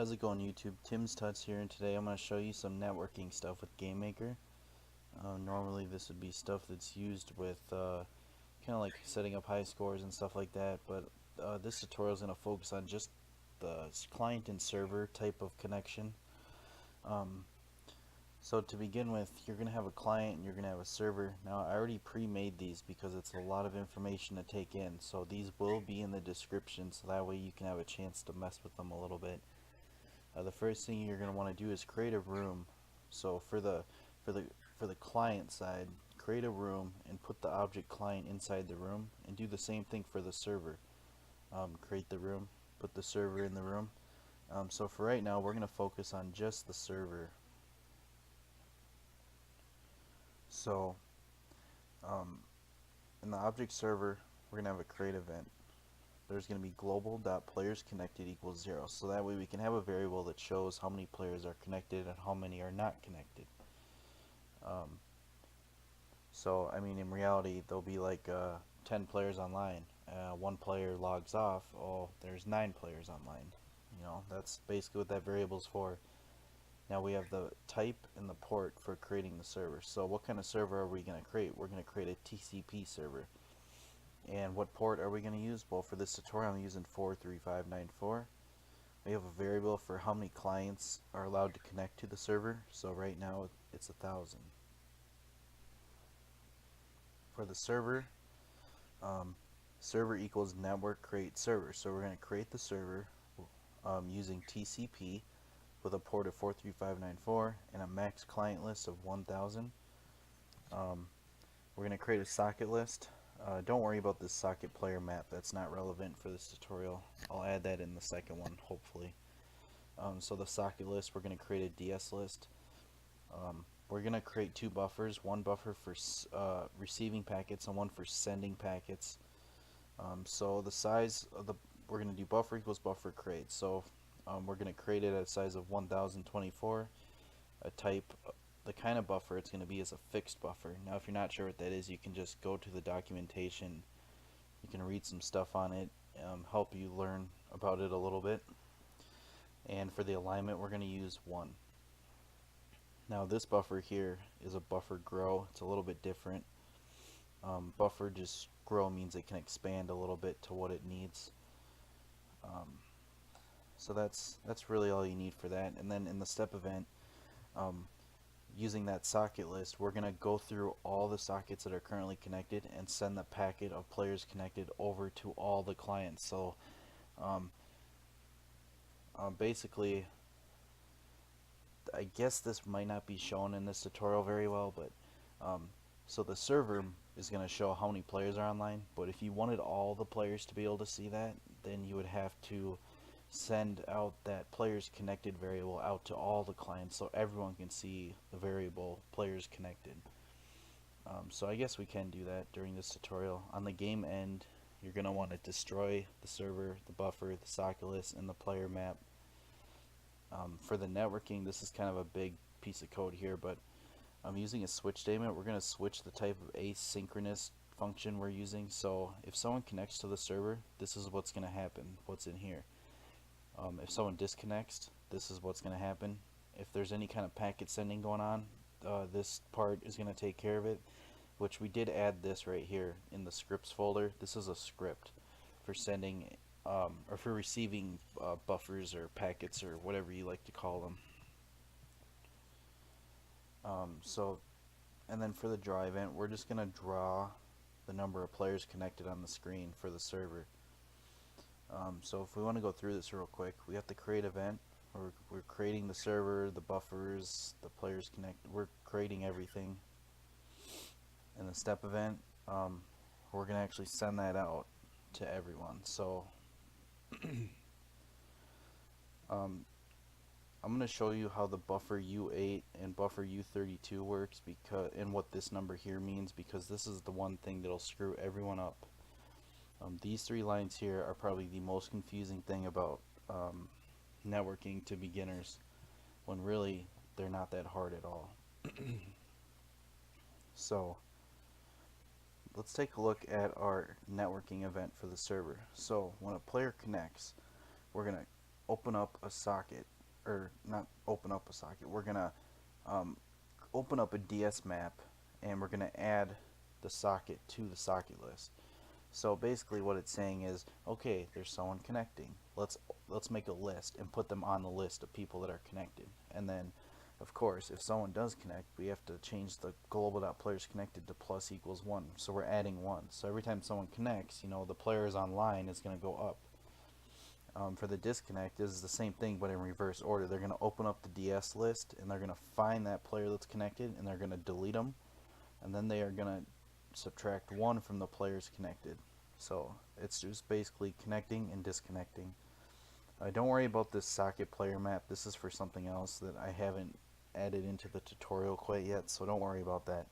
How's it going, YouTube? Tim's Tuts here, and today I'm going to show you some networking stuff with GameMaker. Normally this would be stuff that's used with kind of like setting up high scores and stuff like that, but this tutorial is going to focus on just the client and server type of connection. Um, so to begin with, you're going to have a client and you're going to have a server. Now I already pre-made these because it's a lot of information to take in, so these will be in the description so that way you can have a chance to mess with them a little bit. The first thing you're going to want to do is create a room. So for the for the client side, create a room and put the object client inside the room, and do the same thing for the server. Create the room, put the server in the room. So for right now, we're going to focus on just the server. So um, in the object server, we're going to have a create event. There's going to be global.playersConnected equals 0. So that way we can have a variable that shows how many players are connected and how many are not connected. So I mean, in reality, there'll be like 10 players online. One player logs off. Oh, there's 9 players online. You know, that's basically what that variable's for. Now we have the type and the port for creating the server. So what kind of server are we going to create? We're going to create a TCP server. And what port are we going to use? Well, for this tutorial, I'm using 43594. We have a variable for how many clients are allowed to connect to the server. So right now it's 1,000. For the server, server equals network create server. So we're going to create the server using TCP with a port of 43594 and a max client list of 1,000. We're going to create a socket list. Don't worry about this socket player map, that's not relevant for this tutorial. I'll add that in the second one, hopefully. So the socket list, we're going to create a DS list. We're going to create 2 buffers, one buffer for receiving packets and one for sending packets. So the size of we're going to do buffer equals buffer create. So we're going to create it at a size of 1024. A type, the kind of buffer it's going to be is a fixed buffer. Now if you're not sure what that is, you can just go to the documentation. You can read some stuff on it, help you learn about it a little bit. And for the alignment, we're going to use 1. Now this buffer here is a buffer grow. It's a little bit different. Buffer just grow means it can expand a little bit to what it needs. So that's really all you need for that. And then in the step event, using that socket list, we're going to go through all the sockets that are currently connected and send the packet of players connected over to all the clients. So basically, I guess this might not be shown in this tutorial very well, but so the server is going to show how many players are online, but if you wanted all the players to be able to see that, then you would have to send out that players connected variable out to all the clients so everyone can see the variable players connected. So I guess we can do that during this tutorial. On the game end, you're going to want to destroy the server, the buffer, the socket list, and the player map. For the networking, this is kind of a big piece of code here, but I'm using a switch statement. We're going to switch the type of asynchronous function we're using. So if someone connects to the server, this is what's going to happen, what's in here. If someone disconnects, this is what's going to happen. If there's any kind of packet sending going on, this part is going to take care of it, which we did add this right here in the scripts folder. This is a script for sending or for receiving buffers or packets or whatever you like to call them. And then for the draw event, we're just going to draw the number of players connected on the screen for the server. So if we want to go through this real quick, we have to create event. We're creating the server, the buffers, the players connect. We're creating everything. In the step event, we're going to actually send that out to everyone. So I'm going to show you how the buffer U8 and buffer U32 works, and what this number here means, because this is the one thing that'll screw everyone up. These 3 lines here are probably the most confusing thing about networking to beginners, when really they're not that hard at all. So let's take a look at our networking event for the server. So when a player connects, we're going to open up a socket, or not open up a socket. We're gonna um, open up a DS map, and we're gonna add the socket to the socket list. So basically, what it's saying is, okay, there's someone connecting. Let's make a list and put them on the list of people that are connected. And then, of course, if someone does connect, we have to change the global.players connected to plus equals one. So we're adding one. So every time someone connects, the players online is going to go up. For the disconnect, this is the same thing, but in reverse order. They're going to open up the DS list, and they're going to find that player that's connected, and they're going to delete them, and then they are going to subtract one from the players connected. So it's just basically connecting and disconnecting. Don't worry about this socket player map. This is for something else that I haven't added into the tutorial quite yet, so don't worry about that.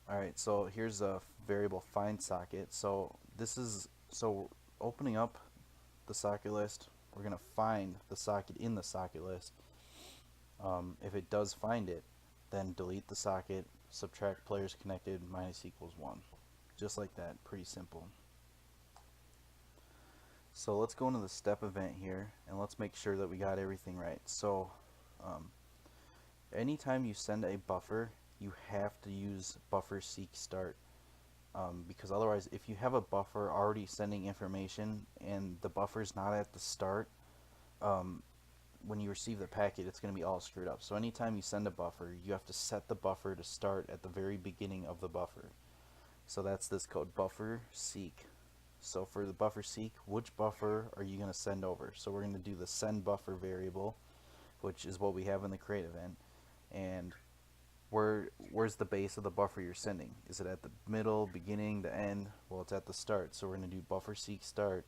Alright, so here's a variable find socket. So opening up the socket list, we're going to find the socket in the socket list. If it does find it, then delete the socket, subtract players connected, minus equals 1. Just like that, pretty simple. So let's go into the step event here, and let's make sure that we got everything right. So anytime you send a buffer, you have to use buffer seek start. Because otherwise, if you have a buffer already sending information and the buffer's not at the start, when you receive the packet, it's going to be all screwed up. So anytime you send a buffer, you have to set the buffer to start at the very beginning of the buffer. So that's this code, buffer seek. So for the buffer seek, which buffer are you going to send over? So we're going to do the send buffer variable, which is what we have in the create event. And where's the base of the buffer you're sending? Is it at the middle, beginning, the end? Well, it's at the start. So we're going to do buffer seek start,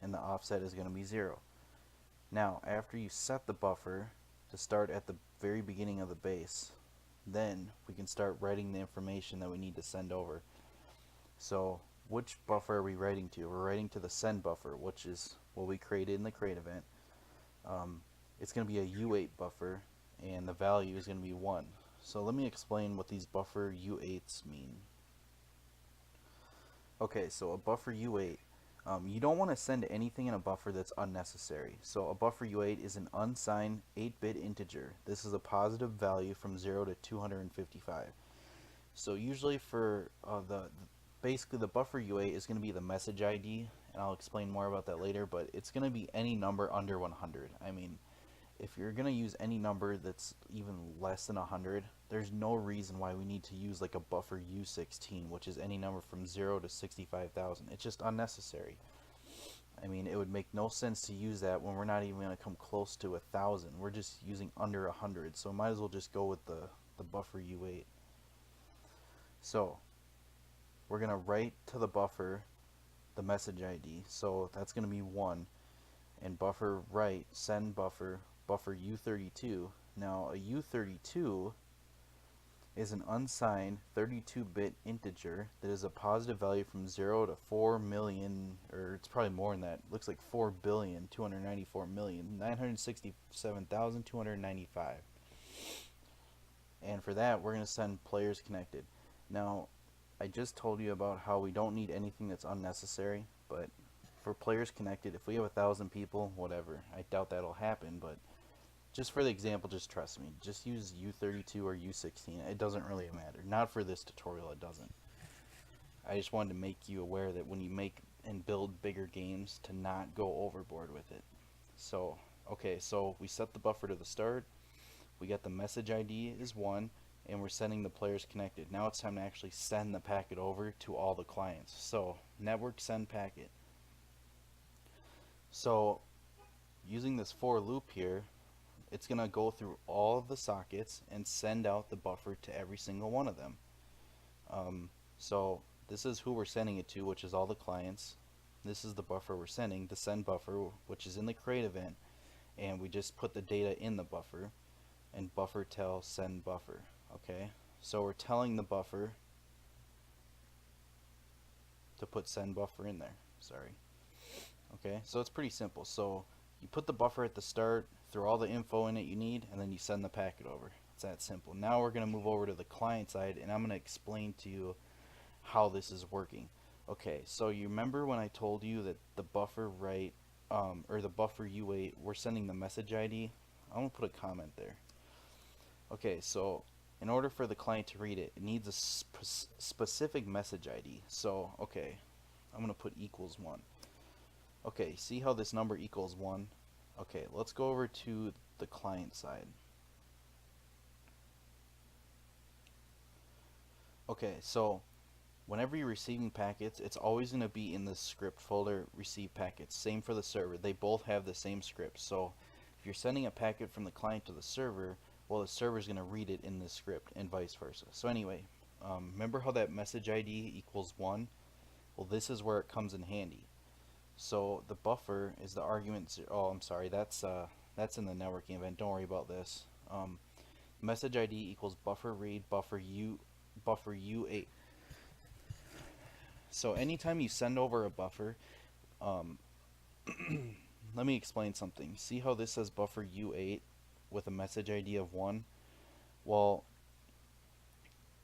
and the offset is going to be 0. Now, after you set the buffer to start at the very beginning of the base, then we can start writing the information that we need to send over. So which buffer are we writing to? We're writing to the send buffer, which is what we created in the create event. It's going to be a U8 buffer, and the value is going to be 1. So let me explain what these buffer U8s mean. Okay, so a buffer U8, you don't want to send anything in a buffer that's unnecessary. So a buffer U8 is an unsigned 8-bit integer. This is a positive value from 0 to 255. So usually for basically the buffer U8 is going to be the message ID, and I'll explain more about that later, but it's going to be any number under 100. I mean, if you're going to use any number that's even less than 100, there's no reason why we need to use like a buffer U16, which is any number from 0 to 65,000. It's just unnecessary. I mean, it would make no sense to use that when we're not even going to come close to 1,000. We're just using under 100, so might as well just go with the buffer U8. So we're going to write to the buffer the message ID, so that's going to be 1, and buffer write send buffer U32. Now a U32 is an unsigned 32-bit integer that is a positive value from 0 to 4 million, or it's probably more than that. It looks like 4,294,967,295. And for that, we're going to send players connected. Now, I just told you about how we don't need anything that's unnecessary, but for players connected, if we have 1,000 people, whatever. I doubt that'll happen, but just for the example, just trust me. Just use U32 or U16. It doesn't really matter. Not for this tutorial, it doesn't. I just wanted to make you aware that when you make and build bigger games, to not go overboard with it. So, okay, so we set the buffer to the start. We got the message ID is 1, and we're sending the players connected. Now it's time to actually send the packet over to all the clients. So, network send packet. So, using this for loop here, it's going to go through all of the sockets and send out the buffer to every single one of them. So this is who we're sending it to, which is all the clients. This is the buffer we're sending, the send buffer, which is in the create event, and we just put the data in the buffer, and buffer tell send buffer. Okay, so we're telling the buffer to put send buffer in there. Sorry. Okay, so it's pretty simple. So you put the buffer at the start, throw all the info in it you need, and then you send the packet over. It's that simple. Now we're going to move over to the client side, and I'm going to explain to you how this is working. Okay, so you remember when I told you that the buffer write or the buffer U8, we're sending the message ID. I'm gonna put a comment there. Okay, so in order for the client to read it, it needs a specific message ID. So, okay, I'm gonna put equals 1. Okay, see how this number equals 1? Okay, let's go over to the client side. Okay, so whenever you're receiving packets, it's always going to be in the script folder, receive packets. Same for the server. They both have the same script. So if you're sending a packet from the client to the server, well, the server is going to read it in this script and vice versa. So anyway, remember how that message ID equals 1? Well, this is where it comes in handy. So the buffer is the argument. Oh, I'm sorry. That's in the networking event. Don't worry about this. Message ID equals buffer read buffer U8. So anytime you send over a buffer, let me explain something. See how this says buffer U8 with a message ID of 1? Well,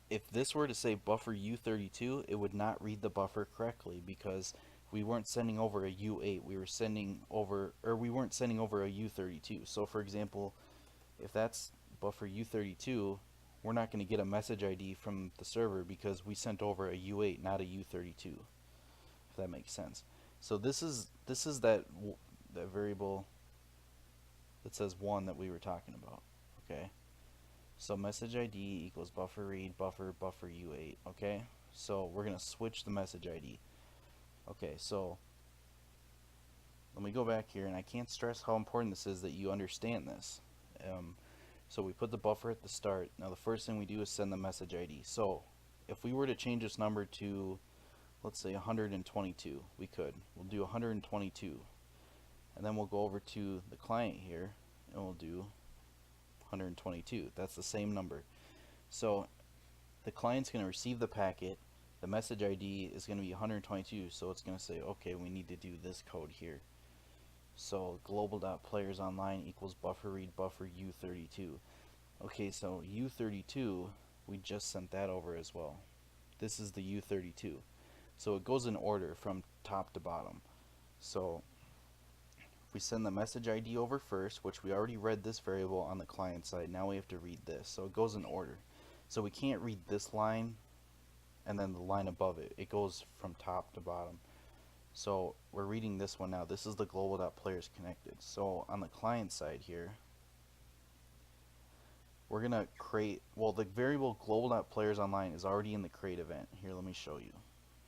if this were to say buffer U32, it would not read the buffer correctly because we weren't sending over a U8. We weren't sending over a U32. So for example, if that's buffer U32, we're not going to get a message ID from the server because we sent over a U8, not a U32. If that makes sense. So this is that variable that says 1 that we were talking about. Okay. So message ID equals buffer read buffer U8. Okay. So we're gonna switch the message ID. Okay. So let me go back here, and I can't stress how important this is that you understand this. So we put the buffer at the start. Now the first thing we do is send the message ID. So if we were to change this number to, let's say 122, we could. We'll do 122. And then we'll go over to the client here and we'll do 122. That's the same number. So the client's going to receive the packet. The message ID is going to be 122, so it's going to say, okay, we need to do this code here. So global.playersOnline equals buffer read buffer U32. Okay, so U32, we just sent that over as well. This is the U32. So it goes in order from top to bottom. So we send the message ID over first, which we already read this variable on the client side. Now we have to read this. So it goes in order. So we can't read this line and then the line above it. It goes from top to bottom. So we're reading this one now. This is the global.playersConnected. So on the client side here, we're going to create, well, the variable global.playersOnline is already in the create event. Here, let me show you.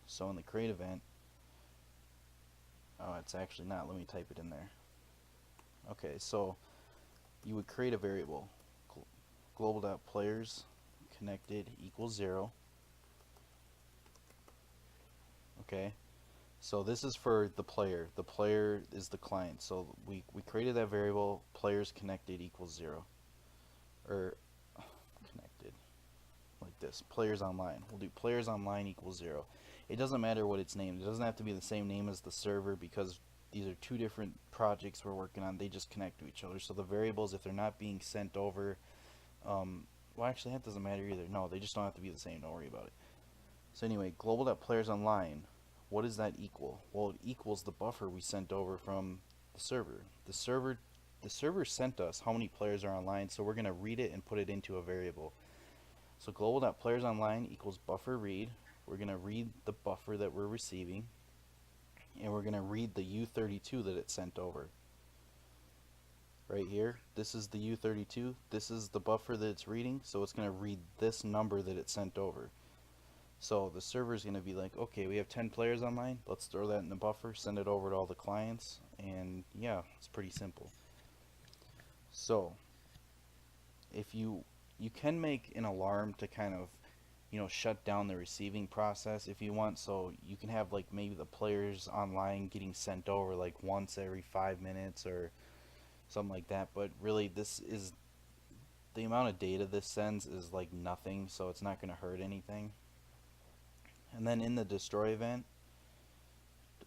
So in the create event, oh, it's actually not. Let me type it in there. Okay, so you would create a variable, global.playersConnected equals 0. Okay, so this is for the player. The player is the client. So we created that variable, playersConnected equals 0. Or connected, like this, playersOnline. We'll do playersOnline equals 0. It doesn't matter what it's named. It doesn't have to be the same name as the server because these are two different projects we're working on. They just connect to each other. So the variables, if they're not being sent over, well, actually that doesn't matter either. No, they just don't have to be the same. Don't worry about it. So anyway, global.playersOnline, what does that equal? Well, it equals the buffer we sent over from the server. The server sent us how many players are online, so we're going to read it and put it into a variable. So global.playersOnline equals buffer read. We're going to read the buffer that we're receiving, and we're going to read the U32 that it sent over. Right here, this is the U32. This is the buffer that it's reading, so it's going to read this number that it sent over. So the server is going to be like, okay, we have 10 players online. Let's throw that in the buffer, send it over to all the clients, and yeah, it's pretty simple. So if you can make an alarm to kind of, you know, shut down the receiving process if you want. So you can have like maybe the players online getting sent over like once every 5 minutes or something like that. But really, this is the amount of data this sends is like nothing, so it's not going to hurt anything. And then in the destroy event,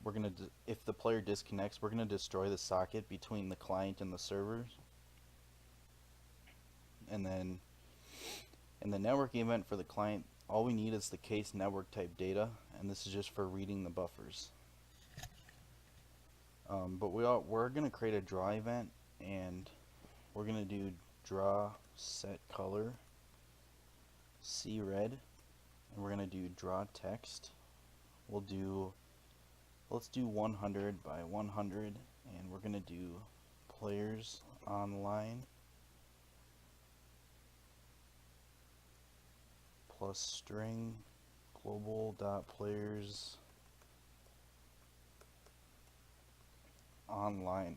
we're going to, if the player disconnects, we're going to destroy the socket between the client and the servers. And then in the networking event for the client, all we need is the case network type data, and this is just for reading the buffers. We're gonna create a draw event, and we're gonna do draw set color C red, and we're gonna do draw text. We'll do let's do 100 by 100, and we're gonna do players online plus string global dot players online.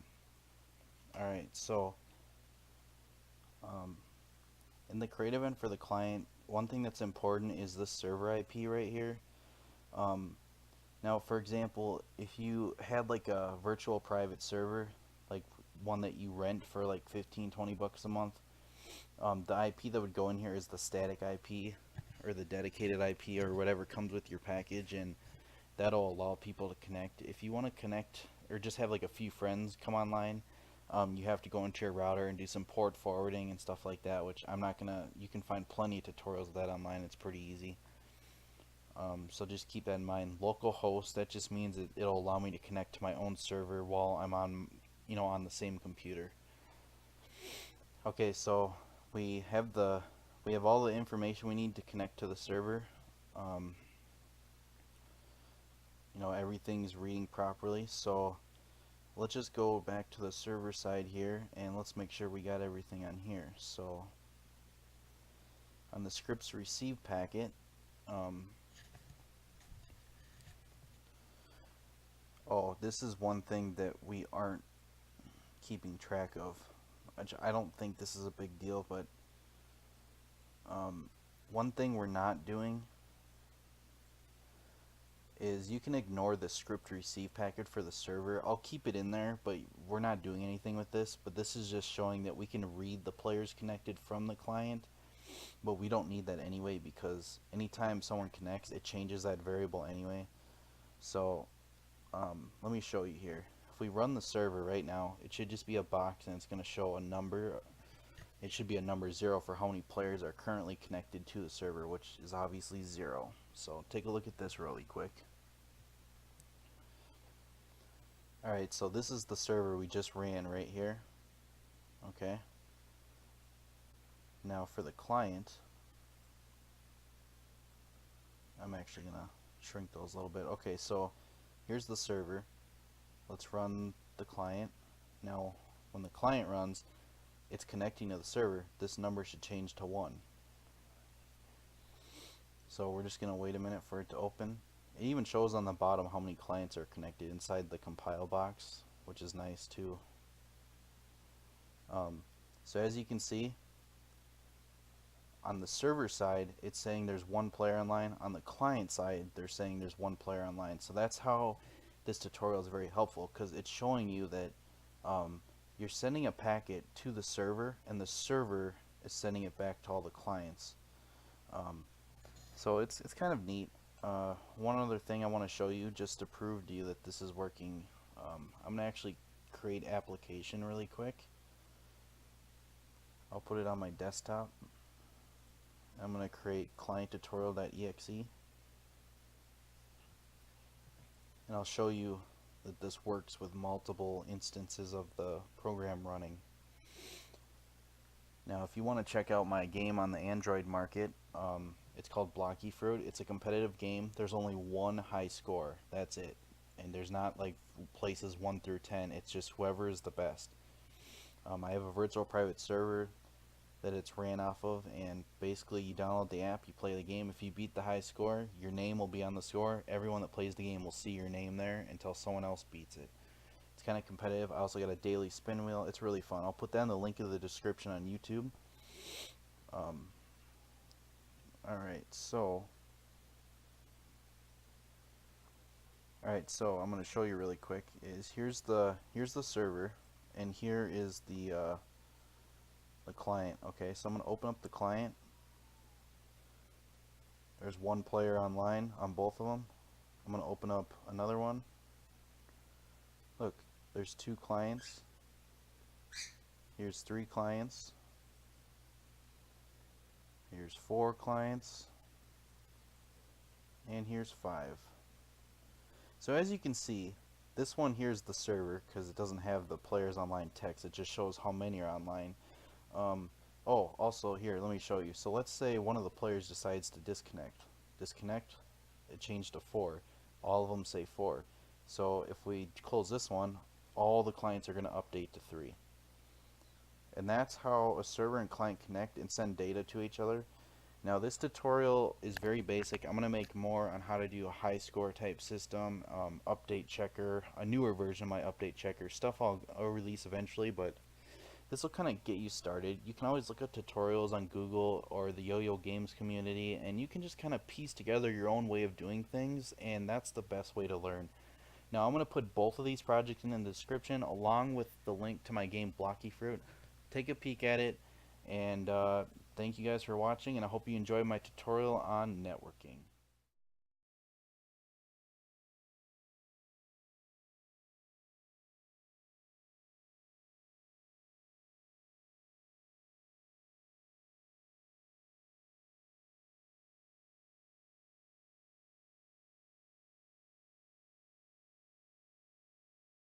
All right, so in the create event for the client, one thing that's important is the server IP right here. Now, for example, if you had like a virtual private server, like one that you rent for like 15, 20 bucks a month, the IP that would go in here is the static IP or the dedicated IP or whatever comes with your package, and that'll allow people to connect. If you want to connect or just have like a few friends come online, you have to go into your router and do some port forwarding and stuff like that, which I'm not gonna. You can find plenty of tutorials of that online. It's pretty easy. So just keep that in mind. Local host, that just means it'll allow me to connect to my own server while I'm on, on the same computer. Okay, so we have all the information we need to connect to the server. Um, Everything's reading properly. So let's just go back to the server side here, and let's make sure we got everything on here. So on the scripts receive packet, oh, this is one thing that we aren't keeping track of. I don't think this is a big deal, but one thing we're not doing is you can ignore the script receive packet for the server. I'll keep it in there, but we're not doing anything with this. But this is just showing that we can read the players connected from the client, but we don't need that anyway because anytime someone connects, it changes that variable anyway. So let me show you here. If we run the server right now, it should just be a box and it's going to show a number. It should be a number 0 for how many players are currently connected to the server, which is obviously 0. So take a look at this really quick. Alright, so this is the server we just ran right here. Okay. Now for the client, I'm actually going to shrink those a little bit. Okay, so here's the server. Let's run the client. Now when the client runs, it's connecting to the server. This number should change to 1. So we're just going to wait a minute for it to open. It even shows on the bottom how many clients are connected inside the compile box, which is nice too. So as you can see, on the server side, it's saying there's 1 player online. On the client side, they're saying there's 1 player online. So that's how this tutorial is very helpful, because it's showing you that you're sending a packet to the server, and the server is sending it back to all the clients. So it's kind of neat. One other thing I want to show you, just to prove to you that this is working, I'm going to actually create application really quick. I'll put it on my desktop. I'm going to create client tutorial.exe, and I'll show you that this works with multiple instances of the program running. Now if you want to check out my game on the Android market, it's called Blocky Fruit. It's a competitive game. There's only 1 high score. That's it. And there's not like places 1 through 10. It's just whoever is the best. I have a virtual private server that it's ran off of, and basically you download the app, you play the game. If you beat the high score, your name will be on the score. Everyone that plays the game will see your name there until someone else beats it. It's kind of competitive. I also got a daily spin wheel. It's really fun. I'll put that in the link in the description on YouTube. Alright, so I'm going to show you really quick. Here's the server, and here is the client. Okay, so I'm going to open up the client. There's 1 player online on both of them. I'm going to open up another one. Look, there's 2 clients. Here's 3 clients. Here's 4 clients. And here's 5. So as you can see, This one here is the server because it doesn't have the players online text. It just shows how many are online. Um, oh, also here, let me show you. So let's say one of the players decides to disconnect. Disconnect, it changed to 4. All of them say 4. So if we close this one, all the clients are going to update to 3. And that's how a server and client connect and send data to each other. Now this tutorial is very basic. I'm going to make more on how to do a high score type system, update checker, a newer version of my update checker, stuff I'll release eventually, but this will kind of get you started. You can always look up tutorials on Google or the Yo-Yo Games community, and you can just kind of piece together your own way of doing things, and that's the best way to learn. Now I'm going to put both of these projects in the description along with the link to my game Blocky Fruit. Take a peek at it, and thank you guys for watching, and I hope you enjoyed my tutorial on networking.